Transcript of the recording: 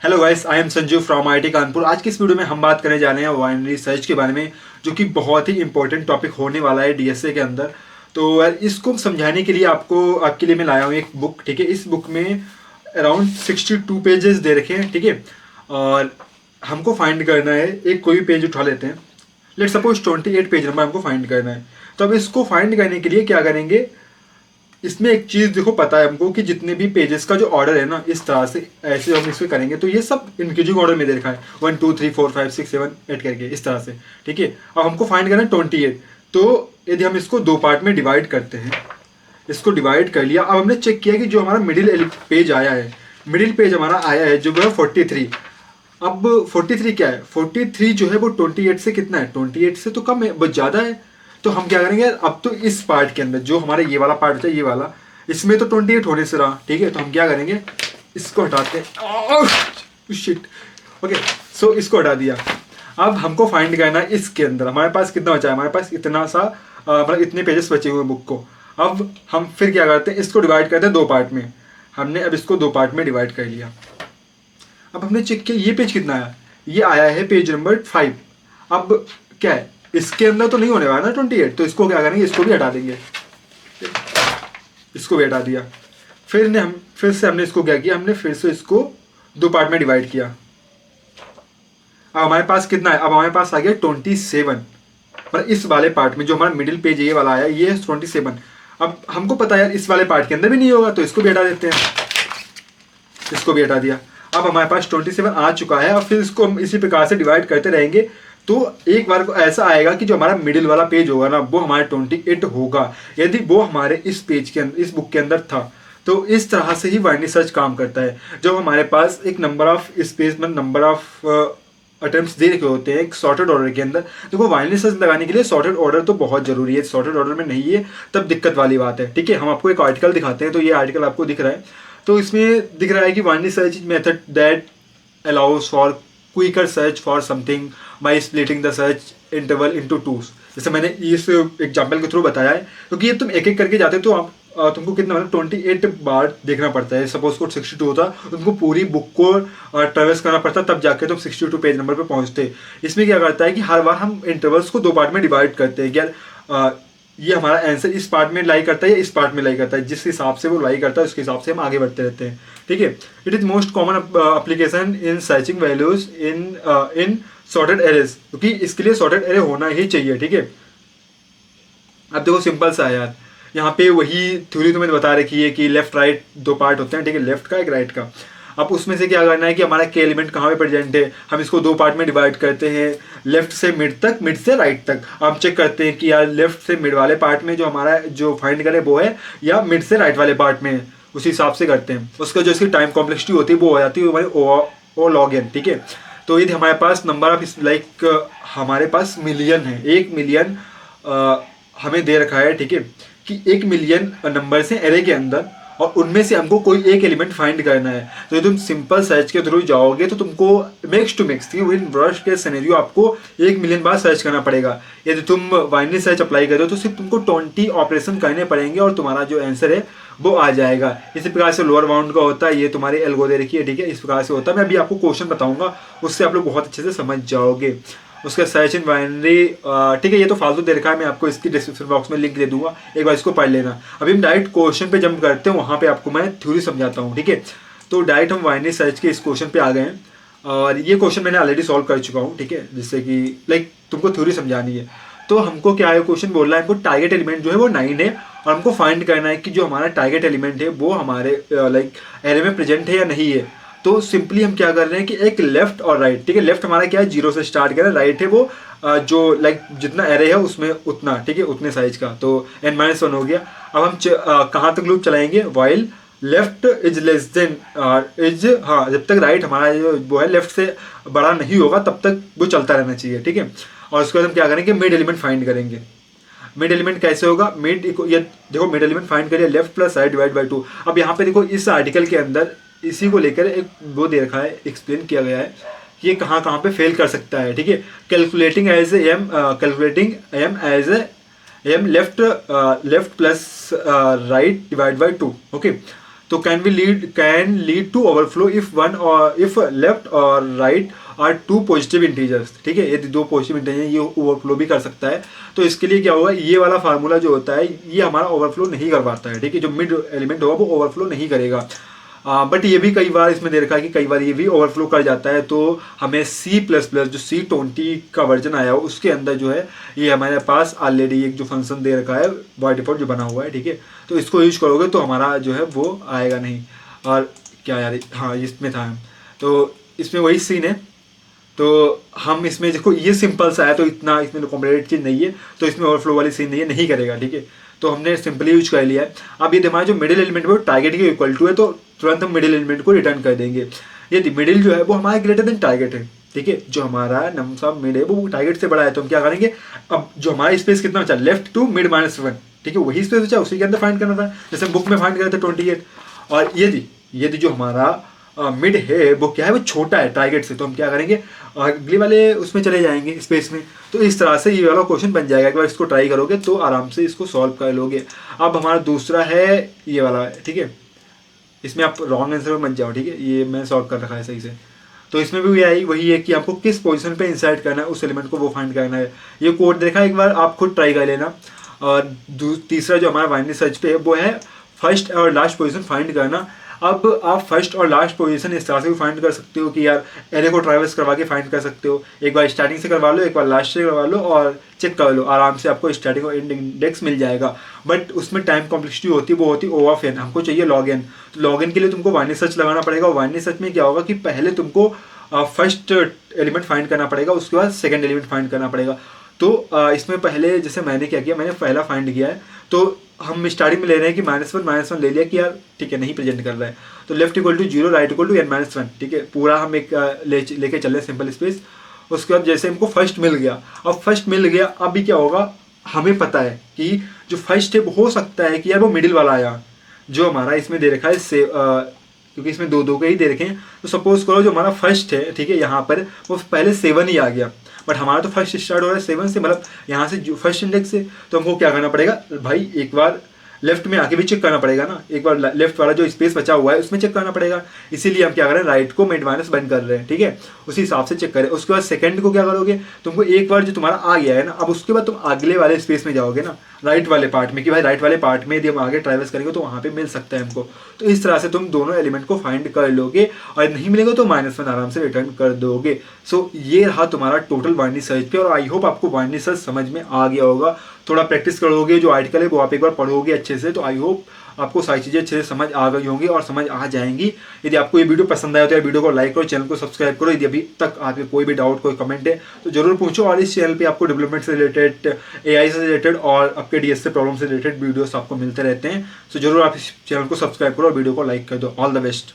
Hello guys, I am Sanju from IIT Kanpur. आज की इस वीडियो में हम बात करने जा रहे हैं बाइनरी सर्च के बारे में, जो कि बहुत ही इंपॉर्टेंट टॉपिक होने वाला है डीएसए के अंदर। तो यार इसको समझाने के लिए आपके लिए मैं लाया हूँ एक बुक। ठीक है, इस बुक में अराउंड 62 पेजेस दे रखे हैं। ठीक है, और हमको फाइंड करना है, एक कोई पेज उठा लेते हैं। लेट सपोज 28 पेज नंबर हमको फाइंड करना है। तो अब इसको फाइंड करने के लिए क्या करेंगे, इसमें एक चीज़ देखो, पता है हमको कि जितने भी पेजेस का जो ऑर्डर है ना, इस तरह से ऐसे हम इसको करेंगे तो ये सब इंक्रीजिंग ऑर्डर में दे रखा है 1 2 3 4 5 6 7 8 करके, इस तरह से। ठीक है, अब हमको फाइंड करना है 28। तो यदि हम इसको दो पार्ट में डिवाइड करते हैं, इसको डिवाइड कर लिया। अब हमने चेक किया कि जो हमारा मिडिल पेज आया है, मिडिल पेज हमारा आया है जो है 43। अब 43 क्या है, 43 जो है वो 28 से कितना है, 28 से तो कम है, बहुत ज़्यादा है। तो हम क्या करेंगे, अब तो इस पार्ट के अंदर जो हमारा ये वाला पार्ट होता है, ये वाला, इसमें तो 28 होने से रहा। ठीक है, तो हम क्या करेंगे, इसको हटाते हैं। शिट, ओके, सो इसको हटा दिया। अब हमको फाइंड करना है इसके अंदर हमारे पास कितना बचा है, हमारे पास इतना सा मतलब इतने पेजेस बचे हुए बुक को। अब हम फिर क्या करते हैं, इसको डिवाइड करते हैं दो पार्ट में। हमने अब इसको दो पार्ट में डिवाइड कर लिया। अब हमने चेक किया ये पेज कितना आया, ये आया है पेज नंबर 5। अब क्या है, इसके अंदर तो नहीं होने वाला ना 28, तो इसको क्या करेंगे, इसको भी हटा देंगे। इसको भी हटा दिया। फिर से हमने इसको क्या किया, हमने फिर से इसको दो पार्ट में डिवाइड किया। अब हमारे पास कितना है, अब हमारे पास आ गया 27। मतलब इस वाले पार्ट में जो हमारा मिडिल पेज ये वाला आया, ये है 27। अब हमको पता है यार इस वाले पार्ट के अंदर भी नहीं होगा, तो इसको भी हटा देते हैं। इसको भी हटा दिया। अब हमारे पास 27 आ चुका है। और फिर इसको हम इसी प्रकार से डिवाइड करते रहेंगे। तो एक बार को ऐसा आएगा कि जो हमारा मिडिल वाला पेज होगा ना, वो हमारे 28 होगा, यदि वो हमारे इस पेज के अंदर, इस बुक के अंदर था। तो इस तरह से ही बाइनरी सर्च काम करता है। जब हमारे पास एक नंबर ऑफ स्पेस में नंबर ऑफ अटेम्प्ट्स दे रखे होते हैं एक सॉर्टेड ऑर्डर के अंदर, देखो बाइनरी सर्च लगाने के लिए सॉर्टेड ऑर्डर तो बहुत जरूरी है। सॉर्टेड ऑर्डर में नहीं है तब दिक्कत वाली बात है। ठीक है, हम आपको एक आर्टिकल दिखाते हैं। तो ये आर्टिकल आपको दिख रहा है, तो इसमें दिख रहा है कि binary search method that allows for quicker search for something by splitting the search interval into twos. जैसे मैंने इस एग्जांपल के थ्रू बताया है, क्योंकि ये तुम एक एक करके जाते हो तो आप तुमको कितना मतलब 28 बार देखना पड़ता है। सपोज को 62 होता, तुमको पूरी बुक को ट्रेवर्स करना पड़ता, तब जाके तुम 62 पेज नंबर पे पहुंचते। इसमें क्या करता है कि हर बार हम इंटरवल्स को दो पार्ट में डिवाइड करते हैं। यार ये हमारा आंसर इस पार्ट में लाई करता है या इस पार्ट में लाई करता है, जिस हिसाब से वो लाई करता है उसके हिसाब से हम आगे बढ़ते रहते हैं। ठीक है, it is most common application in searching values in sorted arrays, क्योंकि इसके लिए सॉर्टेड एरे होना ही चाहिए। ठीक है, अब देखो सिंपल सा है यार, यहाँ पे वही थ्योरी तुम्हें बता रखी है कि लेफ्ट राइट दो पार्ट होते हैं। ठीक है, लेफ्ट का एक राइट का। अब उसमें से क्या करना है कि हमारा के एलिमेंट कहाँ पे प्रेजेंट है, हम इसको दो पार्ट में डिवाइड करते हैं, लेफ्ट से मिड तक, मिड से राइट तक। हम चेक करते हैं कि यार लेफ्ट से मिड वाले पार्ट में जो हमारा जो फाइंड करे वो है, या मिड से राइट वाले पार्ट में, उसी हिसाब से करते हैं। उसका जो इसकी टाइम कॉम्प्लेक्सिटी होती है वो हो जाती है हमारी ओ लॉग एन। ठीक है, तो यदि हमारे पास नंबर ऑफ लाइक हमारे पास मिलियन है, 1 मिलियन हमें दे रखा है। ठीक है, कि 1 मिलियन नंबर से एरे के अंदर, और उनमें से हमको कोई एक एलिमेंट फाइंड करना है। तो यदि तुम सिंपल सर्च के थ्रू जाओगे तो तुमको mix to mix with worst के सिनेरियो आपको 1 मिलियन बार सर्च करना पड़ेगा। यदि तुम बाइनरी सर्च अप्लाई करो तो सिर्फ तुमको 20 ऑपरेशन करने पड़ेंगे और तुम्हारा जो आंसर है वो आ जाएगा। इसी प्रकार से लोअर बाउंड का होता है, ये तुम्हारी एल्गो दे रखी है। ठीक है, इस प्रकार से होता है। मैं अभी आपको क्वेश्चन बताऊंगा, उससे आप लोग बहुत अच्छे से समझ जाओगे। उसका सर्च इन बाइनरी, ठीक है, ये तो फालतू दे रखा है, मैं आपको इसकी डिस्क्रिप्शन बॉक्स में लिंक दे दूंगा, एक बार इसको पढ़ लेना। अभी हम डायरेक्ट क्वेश्चन पे जंप करते हैं, वहाँ पे आपको मैं थ्योरी समझाता हूँ। ठीक है, तो डायरेक्ट हम बाइनरी सर्च के इस क्वेश्चन पे आ गए हैं, और ये क्वेश्चन मैंने ऑलरेडी सॉल्व कर चुका हूँ। ठीक है, जिससे कि लाइक तुमको थ्योरी समझानी है। तो हमको क्या है, क्वेश्चन बोल रहा है हमको टारगेट एलिमेंट जो है वो 9 है, और हमको फाइंड करना है कि जो हमारा टारगेट एलिमेंट है वो हमारे लाइक एरे में प्रेजेंट है या नहीं है। तो सिंपली हम क्या कर रहे हैं कि एक लेफ्ट और राइट, ठीक है, लेफ्ट हमारा क्या है 0 से स्टार्ट करें, राइट है वो जो लाइक जितना एरे है उसमें उतना, ठीक है, उतने साइज का, तो n-1 हो गया। अब हम कहाँ तक लूप चलाएंगे, while left is less than is, हाँ, जब तक राइट हमारा जो वो है लेफ्ट से बड़ा नहीं होगा तब तक वो चलता रहना चाहिए। ठीक है, और उसके बाद हम क्या करेंगे, मिड एलिमेंट फाइंड करेंगे। मिड एलिमेंट कैसे होगा, मिड ये देखो मिड एलिमेंट फाइंड करिए, left plus right divide by 2। अब यहाँ पे देखो इस आर्टिकल के अंदर इसी को लेकर एक वो दे रखा है, एक्सप्लेन किया गया है कि ये कहाँ कहाँ पे फेल कर सकता है। ठीक है, calculating as M, calculating M as M left plus right divide by 2। Okay, तो can lead to overflow if one और इफ लेफ्ट और right are two positive integers. ठीक है, यदि दो पॉजिटिव इंटीजर ये ओवरफ्लो भी कर सकता है। तो इसके लिए क्या होगा, ये वाला फार्मूला जो होता है ये हमारा ओवरफ्लो नहीं कर पाता है। ठीक है, जो मिड एलिमेंट होगा वो ओवरफ्लो नहीं करेगा। बट ये भी कई बार इसमें दे रखा है कि कई बार ये भी ओवरफ्लो कर जाता है। तो हमें C++ जो C20 का वर्जन आया हो उसके अंदर जो है ये हमारे पास ऑलरेडी एक जो फंक्शन दे रखा है बाय डिफॉल्ट जो बना हुआ है। ठीक है, तो इसको यूज करोगे तो हमारा जो है वो आएगा नहीं। और क्या यार, हाँ इसमें था, तो इसमें वही सीन है। तो हम इसमें देखो ये सिंपल सा है, तो इतना इसमें कॉम्प्लिकेटेड चीज़ नहीं है, तो इसमें ओवरफ्लो वाली सीन नहीं करेगा। ठीक है, तो हमने सिंपली यूज कर लिया है। अब ये हमारा जो मिडिल एलिमेंट है वो टारगेट के इक्वल टू है, तो तुरंत हम मिडिल एलिमेंट को रिटर्न कर देंगे। यदि मिडिल जो है वो हमारा ग्रेटर देन टारगेट है। ठीक है, जो हमारा नमसा मिड है वो टारगेट से बड़ा है, तो हम क्या करेंगे, अब जो हमारा स्पेस कितना बचा, लेफ्ट टू मिड -1। ठीक है, वही स्पेस बचा, उसी के अंदर फाइंड करना था, जैसे बुक में फाइंड करे थे 28। और यदि जो हमारा मिड है वो क्या है, वो छोटा है टारगेट से, तो हम क्या करेंगे, अगले वाले उसमें चले जाएंगे स्पेस में। तो इस तरह से ये वाला क्वेश्चन बन जाएगा। एक बार इसको ट्राई करोगे तो आराम से इसको सॉल्व कर लोगे। अब हमारा दूसरा है ये वाला। ठीक है, इसमें आप रॉन्ग आंसर में मत जाओ। ठीक है, ये मैं सॉल्व कर रखा है सही से। तो इसमें भी वही है कि आपको किस पोजीशन पे इंसर्ट करना है, उस एलिमेंट को वो फाइंड करना है। ये कोड देखा, एक बार आप खुद ट्राई कर लेना। और तीसरा जो हमारा बाइनरी सर्च पे है वो है फर्स्ट और लास्ट पोजीशन फाइंड करना। अब आप फर्स्ट और लास्ट पोजीशन इस तरह से भी फाइंड कर सकते हो कि यार एरे को ट्रैवर्स करवा के फाइंड कर सकते हो। एक बार स्टार्टिंग से करवा लो, एक बार लास्ट से करवा लो और चेक कर लो, आराम से आपको स्टार्टिंग और एंड इंडेक्स मिल जाएगा। बट उसमें टाइम कॉम्प्लेक्सिटी होती है, वो होती है O ऑफ n। हमको चाहिए log n, तो log n के लिए तुमको बाइनरी सर्च लगाना पड़ेगा। और बाइनरी सर्च में क्या होगा कि पहले तुमको फर्स्ट एलिमेंट फाइंड करना पड़ेगा, उसके बाद सेकंड एलिमेंट फाइंड करना पड़ेगा। तो इसमें पहले जैसे मैंने क्या किया, मैंने पहला फाइंड किया है, तो हम स्टार्टिंग में ले रहे हैं कि -1 ले लिया कि यार ठीक है नहीं प्रेजेंट कर रहा है, तो left equal to 0 right equal to n-1। ठीक है, पूरा हम एक लेके चल रहे हैं सिंपल स्पेस। उसके बाद जैसे हमको फर्स्ट मिल गया, अब फर्स्ट मिल गया, अभी क्या होगा, हमें पता है कि जो फर्स्ट है वो हो सकता है कि यार वो मिडिल वाला आया, जो हमारा इसमें दे रखा है क्योंकि इसमें दो के ही दे रखे हैं। तो सपोज करो जो हमारा फर्स्ट है, ठीक है, यहाँ पर वो पहले 7 ही आ गया, बट हमारा तो फर्स्ट स्टार्ट हो रहा है 7 से, मतलब यहाँ से जो फर्स्ट इंडेक्स से। तो हमको क्या करना पड़ेगा भाई, एक बार लेफ्ट में आके भी चेक करना पड़ेगा ना, एक बार लेफ्ट वाला जो स्पेस बचा हुआ है उसमें चेक करना पड़ेगा। इसीलिए हम क्या कर रहे हैं, राइट को मिड माइनस बंद कर रहे हैं। ठीक है, उसी हिसाब से चेक करें। उसके बाद सेकंड को क्या करोगे, तुमको एक बार जो तुम्हारा आ गया है ना, अब उसके बाद तुम अगले वाले स्पेस में जाओगे ना, राइट वाले पार्ट में, कि भाई राइट वाले पार्ट में यदि हम आगे ट्रैवल्स करेंगे तो वहाँ पे मिल सकता है हमको। तो इस तरह से तुम दोनों एलिमेंट को फाइंड कर लोगे, और नहीं मिलेगा तो -1 आराम से रिटर्न कर दोगे। सो ये रहा तुम्हारा टोटल बाइनरी सर्च पे। और आई होप आपको बाइनरी सर्च समझ में आ गया होगा। थोड़ा प्रैक्टिस करोगे, जो आर्टिकल है वो आप एक बार पढ़ोगे अच्छे से, तो आई होप आपको सारी चीज़ें अच्छे से समझ आ गई होंगी और समझ आ जाएंगी। यदि आपको ये वीडियो पसंद आया तो यार वीडियो को लाइक करो, चैनल को सब्सक्राइब करो। यदि अभी तक आपके कोई भी डाउट, कोई कमेंट है तो जरूर पूछो। और इस चैनल पे आपको डेवलपमेंट से रिलेटेड, AI से रिलेटेड और आपके DS से प्रॉब्लम से रिलेटेड वीडियोस आपको मिलते रहते हैं। तो जरूर आप इस चैनल को सब्सक्राइब करो और वीडियो को लाइक कर दो। All the best.